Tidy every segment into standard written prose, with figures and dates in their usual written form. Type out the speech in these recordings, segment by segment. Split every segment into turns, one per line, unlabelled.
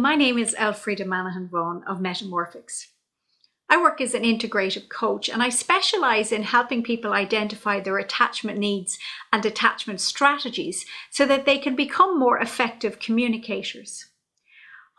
my name is Elfreda Vaughan of Metta-morphics. I work as an integrative coach and I specialize in helping people identify their attachment needs and attachment strategies so that they can become more effective communicators.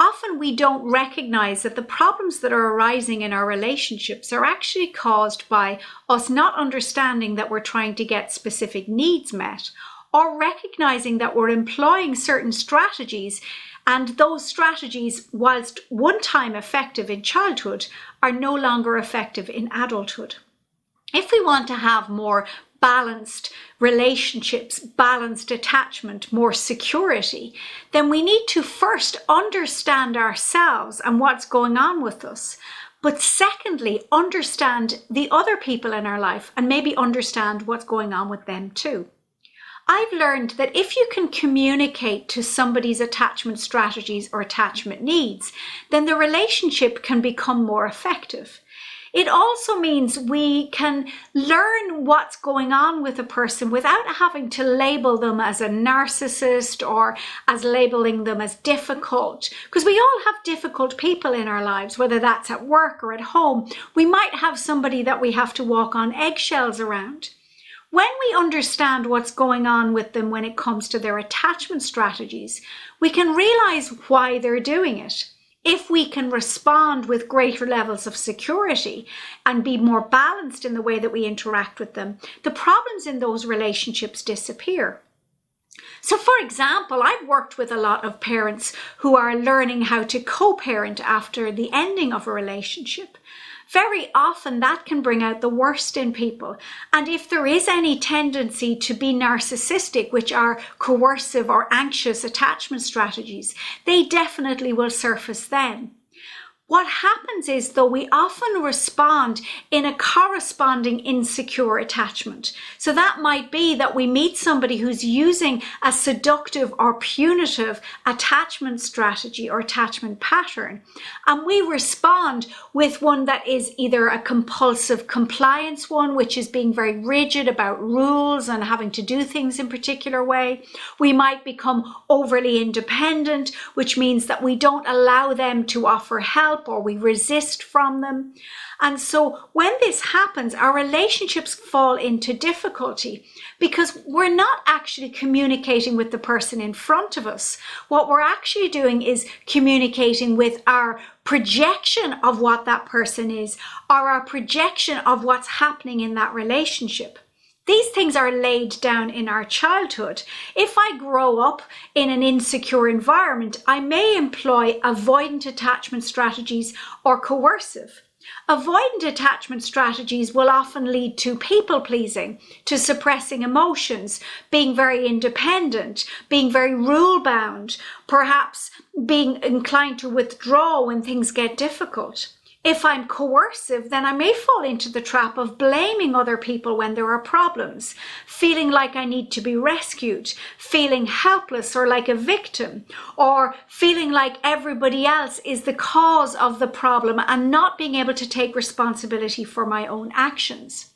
Often we don't recognize that the problems that are arising in our relationships are actually caused by us not understanding that we're trying to get specific needs met, or recognizing that we're employing certain strategies, and those strategies, whilst one time effective in childhood, are no longer effective in adulthood. If we want to have more balanced relationships, balanced attachment, more security, then we need to first understand ourselves and what's going on with us. But secondly, understand the other people in our life and maybe understand what's going on with them too. I've learned that if you can communicate to somebody's attachment strategies or attachment needs, then the relationship can become more effective. It also means we can learn what's going on with a person without having to label them as a narcissist or as labeling them as difficult, because we all have difficult people in our lives, whether that's at work or at home. We might have somebody that we have to walk on eggshells around. When we understand what's going on with them when it comes to their attachment strategies, we can realize why they're doing it. If we can respond with greater levels of security and be more balanced in the way that we interact with them, the problems in those relationships disappear. So for example, I've worked with a lot of parents who are learning how to co-parent after the ending of a relationship. Very often that can bring out the worst in people. And if there is any tendency to be narcissistic, which are coercive or anxious attachment strategies, they definitely will surface then. What happens is, though, we often respond in a corresponding insecure attachment. So that might be that we meet somebody who's using a seductive or punitive attachment strategy or attachment pattern, and we respond with one that is either a compulsive compliance one, which is being very rigid about rules and having to do things in a particular way. We might become overly independent, which means that we don't allow them to offer help, or we resist from them. And so when this happens, our relationships fall into difficulty because we're not actually communicating with the person in front of us. What we're actually doing is communicating with our projection of what that person is, or our projection of what's happening in that relationship. These things are laid down in our childhood. If I grow up in an insecure environment, I may employ avoidant attachment strategies or coercive. Avoidant attachment strategies will often lead to people pleasing, to suppressing emotions, being very independent, being very rule bound, perhaps being inclined to withdraw when things get difficult. If I'm coercive, then I may fall into the trap of blaming other people when there are problems, feeling like I need to be rescued, feeling helpless or like a victim, or feeling like everybody else is the cause of the problem and not being able to take responsibility for my own actions.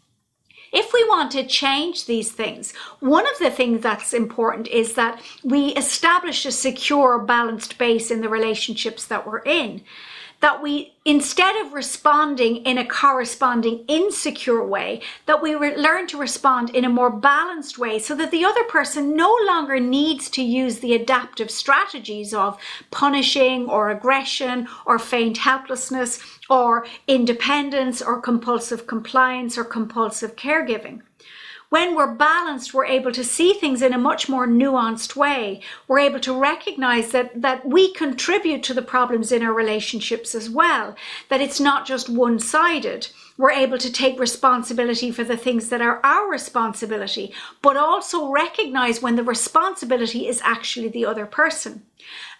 If we want to change these things, one of the things that's important is that we establish a secure, balanced base in the relationships that we're in. That we, instead of responding in a corresponding insecure way, that we learn to respond in a more balanced way so that the other person no longer needs to use the adaptive strategies of punishing or aggression or feigned helplessness or independence or compulsive compliance or compulsive caregiving. When we're balanced, we're able to see things in a much more nuanced way. We're able to recognize that we contribute to the problems in our relationships as well, that it's not just one-sided. We're able to take responsibility for the things that are our responsibility, but also recognize when the responsibility is actually the other person.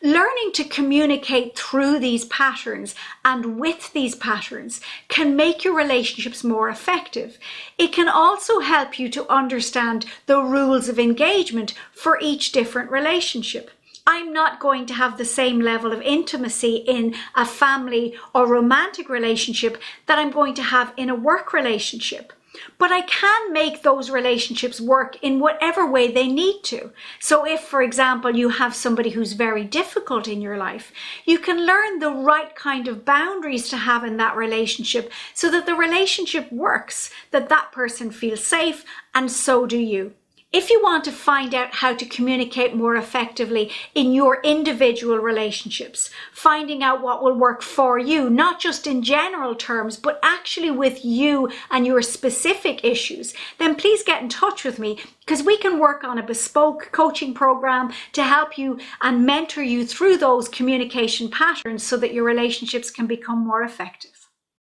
Learning to communicate through these patterns and with these patterns can make your relationships more effective. It can also help you to understand the rules of engagement for each different relationship. I'm not going to have the same level of intimacy in a family or romantic relationship that I'm going to have in a work relationship. But I can make those relationships work in whatever way they need to. So if, for example, you have somebody who's very difficult in your life, you can learn the right kind of boundaries to have in that relationship so that the relationship works, that that person feels safe, and so do you. If you want to find out how to communicate more effectively in your individual relationships, finding out what will work for you, not just in general terms, but actually with you and your specific issues, then please get in touch with me, because we can work on a bespoke coaching program to help you and mentor you through those communication patterns so that your relationships can become more effective.